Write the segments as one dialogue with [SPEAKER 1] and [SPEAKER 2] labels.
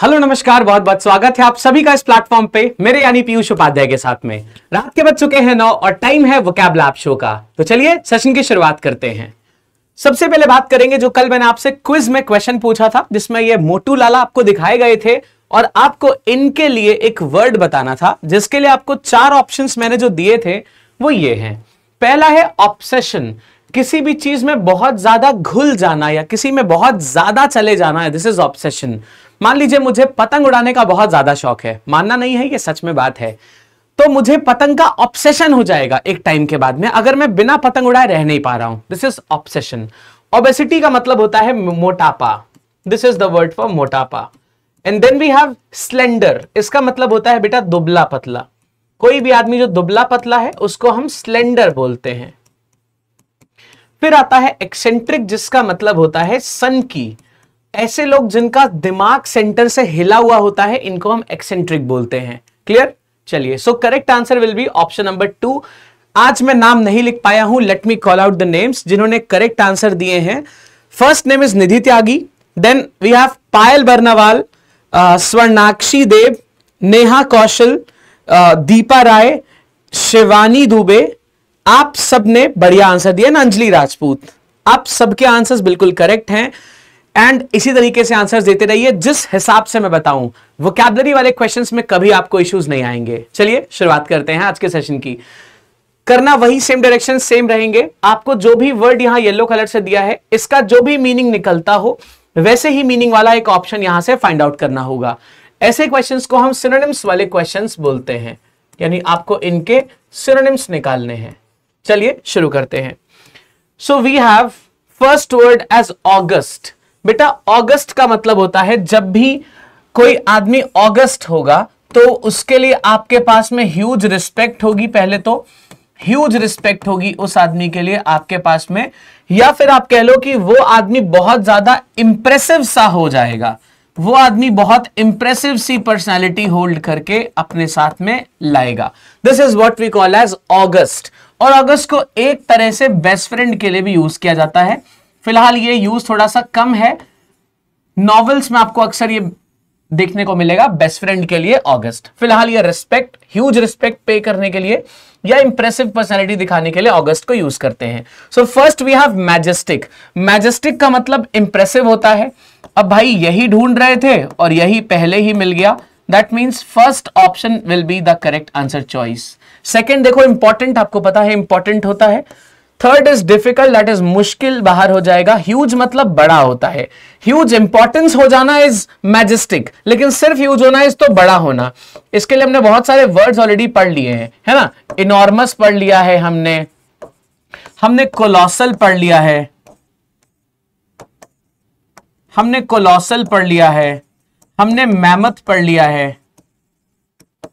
[SPEAKER 1] Hello नमस्कार, बहुत बहुत स्वागत है आप सभी का इस प्लेटफॉर्म पे मेरे यानी पीयूष उपाध्याय के साथ में। रात के बज चुके हैं 9 और टाइम है वोकैब लैब शो का। तो चलिए सेशन की शुरुआत करते हैं। सबसे पहले बात करेंगे जो कल मैंने आपसे क्विज में क्वेश्चन पूछा था, जिसमें ये मोटू लाला आपको दिखाए गए थे और आपको इनके लिए एक वर्ड बताना था, जिसके लिए आपको 4 ऑप्शंस मैंने जो दिए थे वो ये हैं। पहला है ऑब्सेशन, किसी भी चीज में बहुत ज्यादा घुल जाना या किसी में बहुत ज्यादा चले जाना है, दिस इज ऑब्सेशन। मान लीजिए मुझे पतंग उड़ाने का बहुत ज्यादा शौक है, मानना नहीं है ये सच में बात है, तो मुझे पतंग का ऑब्सेशन हो जाएगा एक टाइम के बाद में, अगर मैं बिना पतंग उड़ाए रह नहीं पा रहा हूं। This is obsession. ओबेसिटी का मतलब होता है मोटापा, this is the word for मोटापा। And then we have slender, इसका मतलब होता है बेटा दुबला पतला। कोई भी आदमी जो दुबला पतला है उसको हम स्लेंडर बोलते हैं। फिर आता है एक्सेंट्रिक, जिसका मतलब होता है सन की। ऐसे लोग जिनका दिमाग सेंटर से हिला हुआ होता है, इनको हम एक्सेंट्रिक बोलते हैं। क्लियर? चलिए, so correct answer will be option number 2। आज मैं नाम नहीं लिख पाया हूं, let me call out the names जिन्होंने करेक्ट आंसर दिए हैं। First name is Nidhi Tyagi, then we have Payal Barnwal, Swarnakshi Dev, Neha Kaushal, Deepa Rai, Shivani Dubey. आप सबने बढ़िया आंसर दिया ना। अंजलि राजपूत, आप सबके आंसर्स बिल्कुल करेक्ट हैं। एंड इसी तरीके से आंसर्स देते रहिए। जिस हिसाब से मैं बताऊं, वोकैबुलरी वाले क्वेश्चंस में कभी आपको इश्यूज नहीं आएंगे। चलिए शुरुआत करते हैं आज के सेशन की। करना वही सेम डायरेक्शन सेम रहेंगे। आपको जो भी वर्ड यहां येलो कलर से दिया है, इसका जो भी मीनिंग निकलता हो वैसे ही मीनिंग वाला एक ऑप्शन यहां से फाइंड आउट करना होगा। ऐसे क्वेश्चंस को हम सिनोनिम्स वाले क्वेश्चंस बोलते हैं, यानी आपको इनके सिनोनिम्स निकालने हैं। चलिए शुरू करते हैं। So we have first word as August. बेटा ऑगस्ट का मतलब होता है जब भी कोई आदमी ऑगस्ट होगा तो उसके लिए आपके पास में ह्यूज रिस्पेक्ट होगी। पहले तो ह्यूज रिस्पेक्ट होगी उस आदमी के लिए आपके पास में, या फिर आप कह लो कि वो आदमी बहुत ज्यादा इंप्रेसिव सा हो जाएगा। वो आदमी बहुत इंप्रेसिव सी पर्सनालिटी होल्ड करके अपने साथ में लाएगा। This is what we call as August. और अगस्त को एक तरह से बेस्ट फ्रेंड के लिए भी यूज किया जाता है। फिलहाल ये यूज थोड़ा सा कम है, नॉवेल्स में आपको अक्सर ये देखने को मिलेगा बेस्ट फ्रेंड के लिए ऑगस्ट। फिलहाल ये रिस्पेक्ट, ह्यूज रिस्पेक्ट पे करने के लिए या इंप्रेसिव पर्सनालिटी दिखाने के लिए ऑगस्ट को यूज करते हैं। So first we have majestic. Majestic का मतलब इंप्रेसिव होता है। अब भाई यही ढूंढ रहे थे और यही पहले ही मिल गया, that means first option will be the correct answer choice. Second देखो इंपॉर्टेंट, आपको पता है इंपॉर्टेंट होता है। Third is difficult, that is मुश्किल, बाहर हो जाएगा। ह्यूज मतलब बड़ा होता है। ह्यूज इंपॉर्टेंस हो जाना इज मैजेस्टिक, लेकिन सिर्फ ह्यूज होना इज तो बड़ा होना। इसके लिए हमने बहुत सारे वर्ड्स ऑलरेडी पढ़ लिए हैं, है ना। इनॉर्मस पढ़ लिया है हमने कोलोसल पढ़ लिया है, हमने कोलोसल पढ़ लिया है, हमने मैमथ पढ़ लिया है,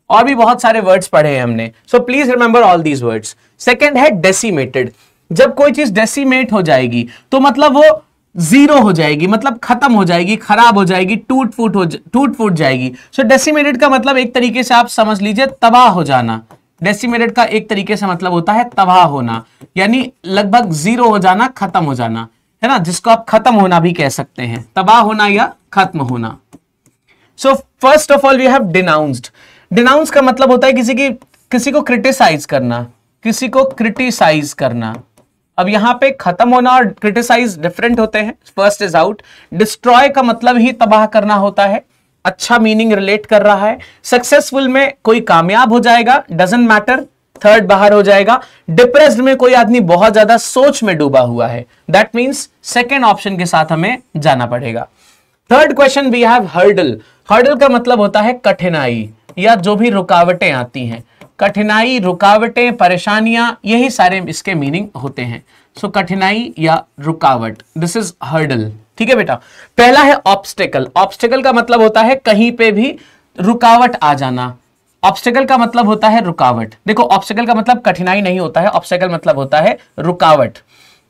[SPEAKER 1] और भी बहुत सारे वर्ड्स पढ़े हैं हमने। So please remember all these words. Second है डेसिमेटेड। जब कोई चीज डेसिमेट हो जाएगी तो मतलब वो जीरो हो जाएगी, मतलब खत्म हो जाएगी, खराब हो जाएगी, टूट फूट जाएगी। सो डेसिमेटेड का मतलब एक तरीके से आप समझ लीजिए तबाह हो जाना। डेसिमेटेड का एक तरीके से मतलब होता है तबाह होना, यानी लगभग जीरो हो जाना, खत्म हो जाना, है ना, जिसको आप खत्म होना भी कह सकते हैं, तबाह होना या खत्म होना। So first of all we have denounced. Denounce का मतलब होता है किसी को क्रिटिसाइज करना, किसी को क्रिटिसाइज करना। अब यहां पे खत्म होना और क्रिटिसाइज डिफरेंट होते हैं। First is out. डिस्ट्रॉय का मतलब ही तबाह करना होता है, अच्छा मीनिंग रिलेट कर रहा है। सक्सेसफुल में कोई कामयाब हो जाएगा, डजंट मैटर, थर्ड बाहर हो जाएगा। डिप्रेस्ड में कोई आदमी बहुत ज्यादा सोच में डूबा हुआ है, दैट मीन्स सेकेंड ऑप्शन के साथ हमें जाना पड़ेगा। Third question we have hurdle. Hurdle का मतलब होता है कठिनाई या जो भी रुकावटें आती हैं। कठिनाई, रुकावटें, परेशानियां, यही सारे इसके मीनिंग होते हैं। सो कठिनाई या रुकावट, दिस इज हर्डल। ठीक है बेटा। पहला है ऑब्स्टेकल। ऑब्स्टेकल का मतलब होता है कहीं पे भी रुकावट आ जाना। ऑब्स्टेकल का मतलब होता है रुकावट। देखो ऑब्स्टेकल का मतलब कठिनाई नहीं होता है, ऑब्स्टेकल मतलब होता है रुकावट।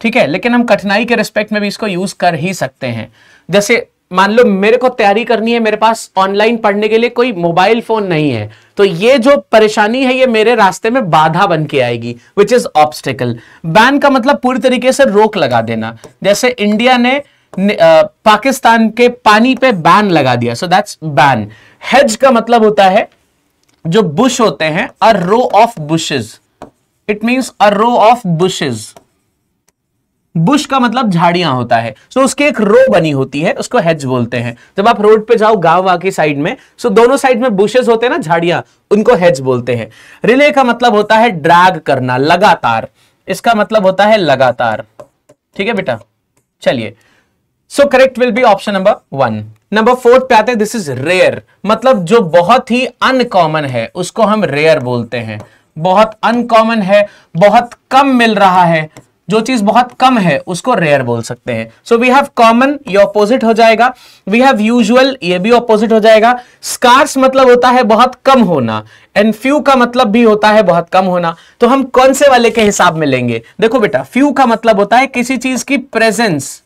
[SPEAKER 1] ठीक है, लेकिन हम कठिनाई के रिस्पेक्ट में भी इसको यूज कर ही सकते हैं। जैसे मान लो मेरे को तैयारी करनी है, मेरे पास ऑनलाइन पढ़ने के लिए कोई मोबाइल फोन नहीं है, तो ये जो परेशानी है ये मेरे रास्ते में बाधा बन के आएगी, विच इज ऑब्स्टेकल। बैन का मतलब पूरी तरीके से रोक लगा देना। जैसे इंडिया ने पाकिस्तान के पानी पे बैन लगा दिया, सो दैट्स बैन। हेज का मतलब होता है जो बुश होते हैं, a row of bushes, it means a row of bushes. Bush का मतलब झाड़ियां होता है, सो उसकी एक रो बनी होती है, उसको हेज बोलते हैं। जब आप रोड पे जाओ गांव की साइड में, सो दोनों साइड में बुशेस होते हैं ना, झाड़ियां, उनको हेज बोलते हैं। रिले का मतलब होता है ड्रैग करना, लगातार, इसका मतलब होता है लगातार। ठीक है बेटा, चलिए, so correct will be option number 1। Number 4 पे आते हैं, दिस इज रेयर, मतलब जो बहुत ही अनकॉमन है उसको हम रेयर बोलते हैं। बहुत अनकॉमन है, बहुत कम मिल रहा है, जो चीज बहुत कम है उसको रेयर बोल सकते हैं। सो वी हैव कॉमन, ये ऑपोजिट हो जाएगा। वी हैव यूजुअल, ये भी ऑपोजिट हो जाएगा। स्कार्स मतलब होता है बहुत कम होना, एंड फ्यू का मतलब भी होता है बहुत कम होना। तो हम कौन से वाले के हिसाब में लेंगे? देखो बेटा, फ्यू का मतलब होता है किसी चीज की प्रेजेंस,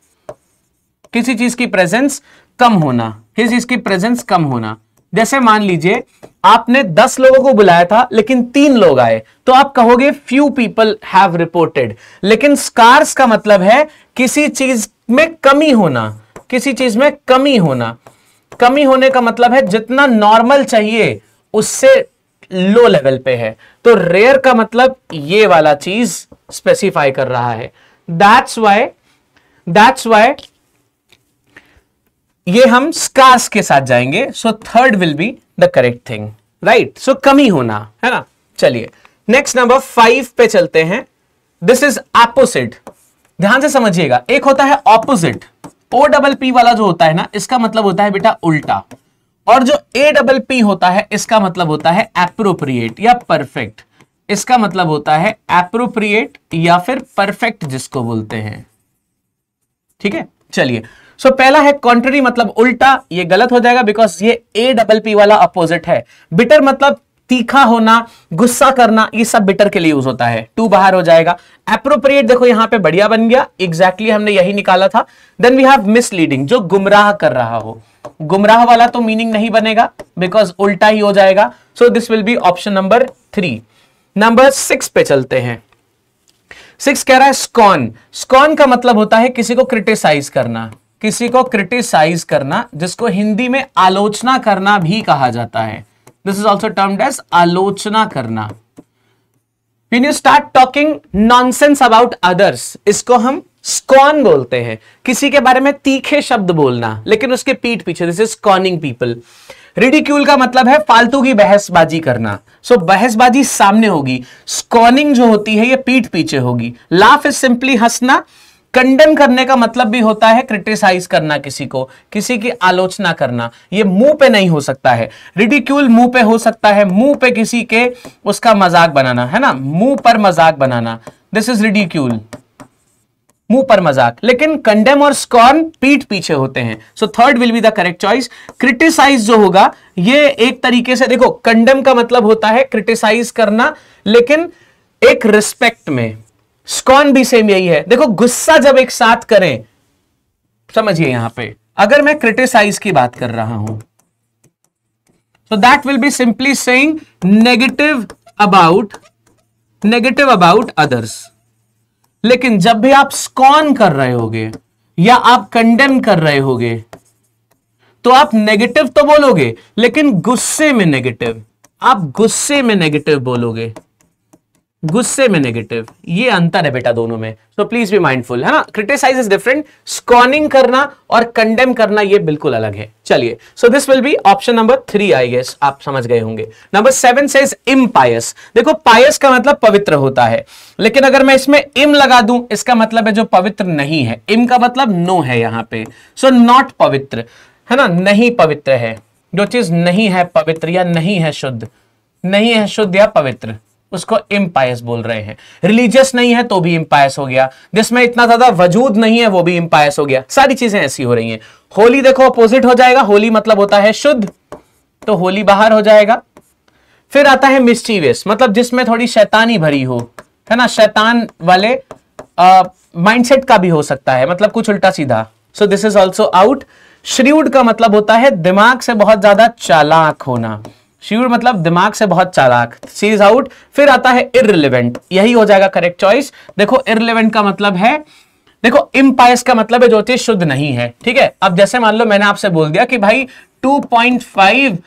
[SPEAKER 1] किसी चीज की प्रेजेंस कम होना, किसी चीज की प्रेजेंस कम होना। जैसे मान लीजिए आपने 10 लोगों को बुलाया था लेकिन 3 लोग आए, तो आप कहोगे फ्यू पीपल हैव रिपोर्टेड। लेकिन स्कार्स का मतलब है किसी चीज में कमी होना, किसी चीज में कमी होना। कमी होने का मतलब है जितना नॉर्मल चाहिए उससे लो लेवल पे है। तो रेयर का मतलब ये वाला चीज स्पेसिफाई कर रहा है। दैट्स वाई ये हम स्कार्स के साथ जाएंगे। So third will be the correct thing, right. So कमी होना है ना। चलिए नेक्स्ट नंबर 5 पे चलते हैं। दिस इज ऑपोजिट, ध्यान से समझिएगा। एक होता है ऑपोजिट, OPP वाला जो होता है ना, इसका मतलब होता है बेटा उल्टा। और जो APP होता है इसका मतलब होता है एप्रोप्रिएट या परफेक्ट। इसका मतलब होता है एप्रोप्रिएट या फिर परफेक्ट जिसको बोलते हैं। ठीक है, चलिए। सो पहला है कॉन्ट्ररी, मतलब उल्टा, ये गलत हो जाएगा बिकॉज ये APP वाला अपोजिट है। बिटर मतलब तीखा होना, गुस्सा करना, ये सब बिटर के लिए यूज होता है। 2 बाहर हो जाएगा। एप्रोप्रिएट देखो यहां पे बढ़िया बन गया, एग्जैक्टली हमने यही निकाला था। देन वी हैव मिसलीडिंग, जो गुमराह कर रहा हो। गुमराह वाला तो मीनिंग नहीं बनेगा बिकॉज उल्टा ही हो जाएगा। सो this will be option number 3। Number 6 पे चलते हैं। 6 कह रहा है स्कॉन। स्कॉन का मतलब होता है किसी को क्रिटिसाइज करना, किसी को क्रिटिसाइज करना, जिसको हिंदी में आलोचना करना भी कहा जाता है। This is also termed as आलोचना करना। When you start talking nonsense about others, इसको हम स्कॉन बोलते हैं। किसी के बारे में तीखे शब्द बोलना लेकिन उसके पीठ पीछे, दिस इज स्कॉनिंग पीपल। रिडिक्यूल का मतलब है फालतू की बहसबाजी करना। सो बहसबाजी सामने होगी, स्कॉनिंग जो होती है ये पीठ पीछे होगी। लाफ इज सिंपली हंसना। कंडेम करने का मतलब भी होता है क्रिटिसाइज करना, किसी को, किसी की आलोचना करना। ये मुंह पे नहीं हो सकता है। रिडिक्यूल मुंह पे हो सकता है, मुंह पे किसी के उसका मजाक बनाना, है ना, मुंह पर मजाक बनाना। दिस इज रिडिक्यूल, मुंह पर मजाक। लेकिन कंडेम और स्कॉन पीठ पीछे होते हैं। So third will be the correct choice. Criticise जो होगा ये एक तरीके से, देखो कंडेम का मतलब होता है क्रिटिसाइज करना लेकिन एक रिस्पेक्ट में। स्कॉन भी सेम यही है। देखो गुस्सा जब एक साथ करें, समझिए यहां पे अगर मैं क्रिटिसाइज की बात कर रहा हूं तो that will be simply saying negative about others. लेकिन जब भी आप स्कॉन कर रहे होगे या आप कंडेम कर रहे होगे तो आप नेगेटिव तो बोलोगे लेकिन गुस्से में नेगेटिव, आप गुस्से में नेगेटिव बोलोगे, गुस्से में नेगेटिव। ये अंतर है बेटा दोनों में। सो प्लीज बी माइंडफुल, है ना। क्रिटिसाइज इज डिफरेंट, स्कॉनिंग करना और कंडेम करना ये बिल्कुल अलग है। चलिए, so this will be option number 3 I guess, आप समझ गए होंगे। Number 7 says impious. देखो पायस का मतलब पवित्र होता है, लेकिन अगर मैं इसमें इम लगा दूं इसका मतलब है जो पवित्र नहीं है। इम का मतलब नो है यहां पे। सो नॉट पवित्र, है ना, नहीं पवित्र है। जो चीज नहीं है पवित्र या नहीं है शुद्ध, नहीं है शुद्ध या पवित्र, उसको इम्पायस बोल रहे हैं। रिलीजियस नहीं है तो भी इम्पायस हो गया, जिसमें इतना ज्यादा वजूद नहीं है वो भी इम्पायस हो गया। सारी चीजें ऐसी हो रही हैं। होली देखो अपोजिट हो जाएगा, होली मतलब होता है शुद्ध, तो होली बाहर हो जाएगा। फिर आता है मिस्चीवियस, मतलब जिसमें थोड़ी शैतानी भरी हो, है ना, शैतान वाले माइंडसेट का भी हो सकता है, मतलब कुछ उल्टा सीधा। So this is also out. Shrewd का मतलब होता है दिमाग से बहुत ज्यादा चालाक होना। श्रीउड मतलब दिमाग से बहुत चालाक, सी इज आउट। फिर आता है इररिलेवेंट, यही हो जाएगा करेक्ट चॉइस। देखो इररिलेवेंट का मतलब है देखो इम्पायस का मतलब है जो चीज शुद्ध नहीं है, ठीक है। अब जैसे मान लो मैंने आपसे बोल दिया कि भाई 2.5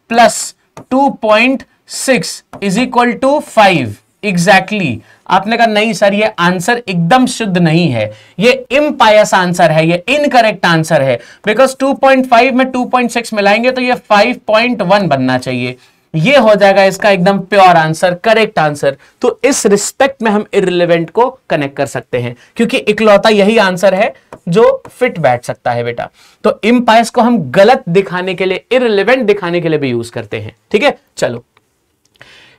[SPEAKER 1] plus 2.6 is equal to 5 exactly. आपने कहा नहीं सर ये आंसर एकदम शुद्ध नहीं है, ये इम्पायस आंसर है, ये इनकरेक्ट आंसर है, बिकॉज 2.5 में 2.6 मिलाएंगे तो ये 5.1 बनना चाहिए, ये हो जाएगा इसका एकदम प्योर आंसर, करेक्ट आंसर। तो इस रिस्पेक्ट में हम इररिलेवेंट को कनेक्ट कर सकते हैं, क्योंकि इकलौता यही आंसर है जो फिट बैठ सकता है बेटा। तो इम्पायस को हम गलत दिखाने के लिए, इररिलेवेंट दिखाने के लिए भी यूज करते हैं, ठीक है। चलो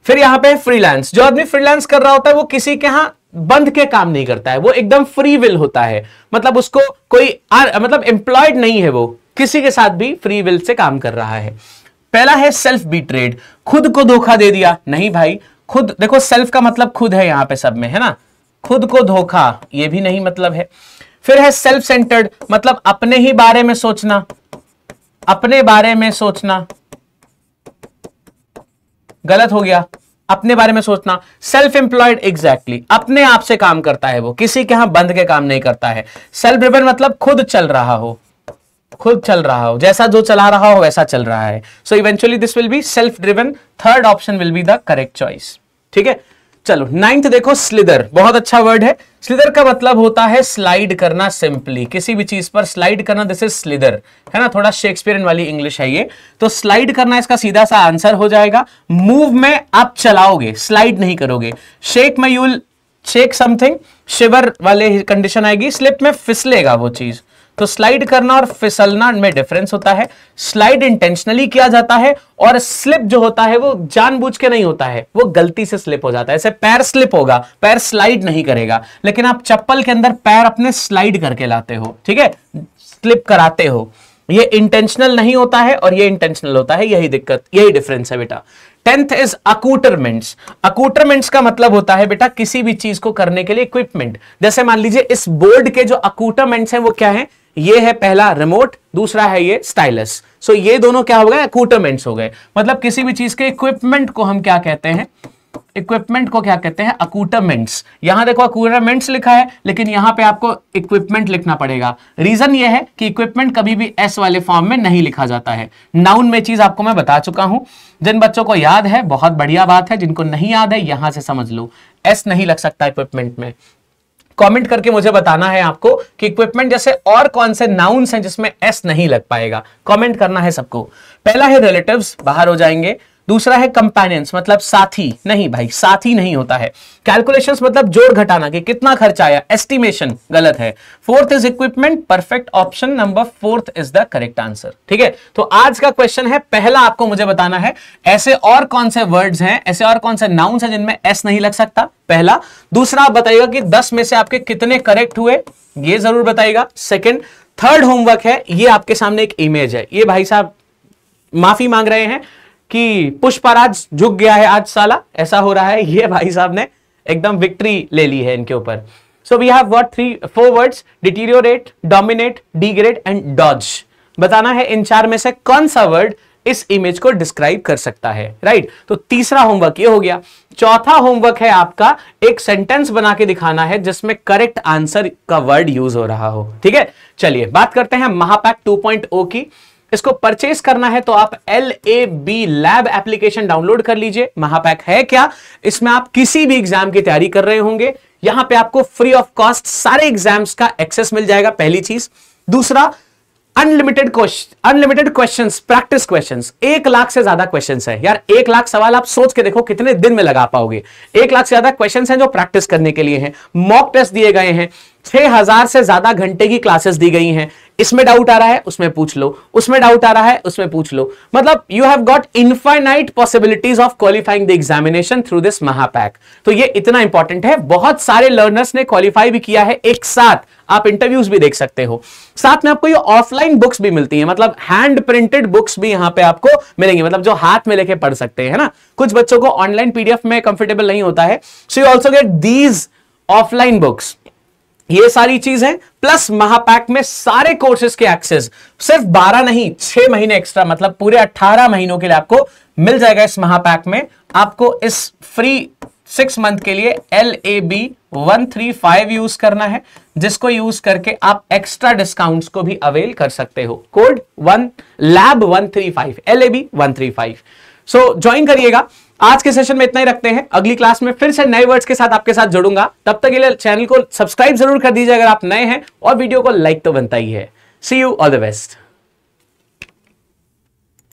[SPEAKER 1] फिर यहां पे फ्रीलांस, जो आदमी फ्रीलांस कर रहा होता है वो किसी के यहां बंध के काम नहीं करता है, वो एकदम फ्री विल होता है, मतलब उसको कोई मतलब एम्प्लॉयड नहीं है, वो किसी के साथ भी फ्री विल से काम कर रहा है। पहला है सेल्फ बीट्रेड, खुद को धोखा दे दिया। नहीं भाई, खुद देखो सेल्फ का मतलब खुद है यहां पे सब में, है ना, खुद को धोखा ये भी नहीं मतलब है। फिर है सेल्फ सेंटर्ड, मतलब अपने ही बारे में सोचना, अपने बारे में सोचना, गलत हो गया, अपने बारे में सोचना। सेल्फ एम्प्लॉयड, एग्जैक्टली अपने आप से काम करता है, वो किसी के यहां बंद के काम नहीं करता है। सेल्फ ड्रिवन मतलब खुद चल रहा हो, खुद चल रहा हो, जैसा जो चला रहा हो वैसा चल रहा है। So eventually this will be self driven, third option will be the correct choice, ठीक है। चलो 9th देखो, स्लिदर, बहुत अच्छा वर्ड है। स्लिदर का मतलब होता है स्लाइड करना, सिंपली किसी भी चीज पर स्लाइड करना, दिस इज स्लिदर, है ना, थोड़ा शेक्सपियरियन वाली इंग्लिश है ये। तो स्लाइड करना इसका सीधा सा आंसर हो जाएगा। मूव में आप चलाओगे, स्लाइड नहीं करोगे। शेक में यूल शेक समथिंग, शिवर वाले कंडीशन आएगी। स्लिप में फिसलेगा वो चीज। तो स्लाइड करना और फिसलना में डिफरेंस होता है। स्लाइड इंटेंशनली किया जाता है और स्लिप जो होता है वो जानबूझ के नहीं होता है, वो गलती से स्लिप हो जाता है। ऐसे पैर स्लिप होगा, पैर स्लाइड नहीं करेगा, लेकिन आप चप्पल के अंदर पैर अपने स्लाइड करके लाते हो, ठीक है, स्लिप कराते हो। ये इंटेंशनल नहीं होता है और ये इंटेंशनल होता है, यही दिक्कत, यही डिफरेंस है बेटा। 10th is अकूटरमेंट्स। अकूटरमेंट्स का मतलब होता है बेटा किसी भी चीज को करने के लिए इक्विपमेंट। जैसे मान लीजिए इस बोर्ड के जो अकूटरमेंट्स हैं वो क्या है, ये है पहला रिमोट, दूसरा है ये स्टाइलस। सो ये दोनों क्या हो गए, अकूटरमेंट्स हो गए। मतलब किसी भी चीज के इक्विपमेंट को हम क्या कहते हैं, इक्विपमेंट को क्या कहते हैं, अकूटरमेंट्स। यहां देखो अकूटरमेंट्स लिखा है, लेकिन यहां पे आपको इक्विपमेंट लिखना पड़ेगा। रीजन ये है कि इक्विपमेंट कभी भी एस वाले फॉर्म में नहीं लिखा जाता है। नाउन में चीज आपको मैं बता चुका हूं, जिन बच्चों को याद है बहुत बढ़िया बात है, जिनको नहीं याद है यहां से समझ लो, एस नहीं लग सकता इक्विपमेंट में। कमेंट करके मुझे बताना है आपको कि इक्विपमेंट जैसे और कौन से नाउन्स हैं जिसमें एस नहीं लग पाएगा, कमेंट करना है सबको। पहला है रिलेटिव्स, बाहर हो जाएंगे। दूसरा है कंपेनियंस, मतलब साथी। नहीं भाई, साथी नहीं होता है। कैलकुलेशंस मतलब जोड़ घटाना कि कितना खर्चा आया, एस्टिमेशन, गलत है। Fourth is equipment, perfect option number 4th is the correct answer, ठीक है। तो आज का क्वेश्चन है, पहला आपको मुझे बताना है ऐसे और कौन से वर्ड्स हैं, ऐसे और कौन से नाउन्स हैं जिनमें एस नहीं लग सकता, पहला। दूसरा आप बताइएगा कि 10 में से आपके कितने करेक्ट हुए, ये जरूर बताइएगा। सेकंड, थर्ड होमवर्क है, ये आपके सामने एक इमेज है। ये भाई साहब माफी मांग रहे हैं कि पुष्पराज झुक गया है आज साला, ऐसा हो रहा है। ये भाई साहब ने एकदम विक्ट्री ले ली है इनके ऊपर। So we have what 4 words, deteriorate, dominate, degrade and dodge. बताना है इन 4 में से कौन सा वर्ड इस इमेज को डिस्क्राइब कर सकता है, राइट। तो तीसरा होमवर्क ये हो गया। चौथा होमवर्क है आपका एक सेंटेंस बना के दिखाना है जिसमें करेक्ट आंसर का वर्ड यूज हो रहा हो, ठीक है। चलिए बात करते हैं महापैक 2.0 की। इसको परचेस करना है तो आप LAB लैब एप्लीकेशन डाउनलोड कर लीजिए। महापैक है क्या, इसमें आप किसी भी एग्जाम की तैयारी कर रहे होंगे, यहां पे आपको फ्री ऑफ कॉस्ट सारे एग्जाम्स का एक्सेस मिल जाएगा, पहली चीज। दूसरा, unlimited questions, practice questions. 1 lakh से ज्यादा क्वेश्चंस है यार, 1 लाख सवाल आप सोच के देखो कितने दिन में लगा पाओगे। 1 लाख से ज्यादा क्वेश्चंस हैं जो प्रैक्टिस करने के लिए हैं। मॉक टेस्ट दिए गए हैं, 6000 से ज्यादा घंटे की क्लासेस दी गई हैं। इसमें डाउट आ रहा है उसमें पूछ लो, उसमें डाउट आ रहा है उसमें पूछ लो। मतलब you have got infinite possibilities of qualifying the examination through this महापैक। तो ये इतना इंपॉर्टेंट है। बहुत सारे लर्नर्स ने क्वालिफाई भी किया है एक साथ, आप इंटरव्यूज भी देख सकते हो। साथ में आपको ये ऑफलाइन बुक्स भी मिलती हैं, मतलब हैंड प्रिंटेड बुक्स भी यहां पे आपको मिलेंगी, मतलब जो हाथ में लेके पढ़ सकते हैं, है ना। कुछ बच्चों को ऑनलाइन PDF में कंफर्टेबल नहीं होता है, so you also get these offline books. ये सारी चीजें प्लस महापैक में सारे कोर्सेज के एक्सेस, सिर्फ 12 नहीं 6 महीने एक्स्ट्रा, मतलब पूरे 18 महीनों के लिए आपको मिल जाएगा इस महापैक में। आपको इस फ्री 6 मंथ के लिए LAB135 यूज करना है, जिसको यूज करके आप एक्स्ट्रा डिस्काउंट्स को भी अवेल कर सकते हो। Code LAB135 LAB135। सो ज्वाइन करिएगा। आज के सेशन में इतना ही रखते हैं, अगली क्लास में फिर से नए वर्ड्स के साथ आपके साथ जुड़ूंगा। तब तक के लिए चैनल को सब्सक्राइब जरूर कर दीजिए अगर आप नए हैं, और वीडियो को लाइक तो बनता ही है। सी यू, ऑल द बेस्ट।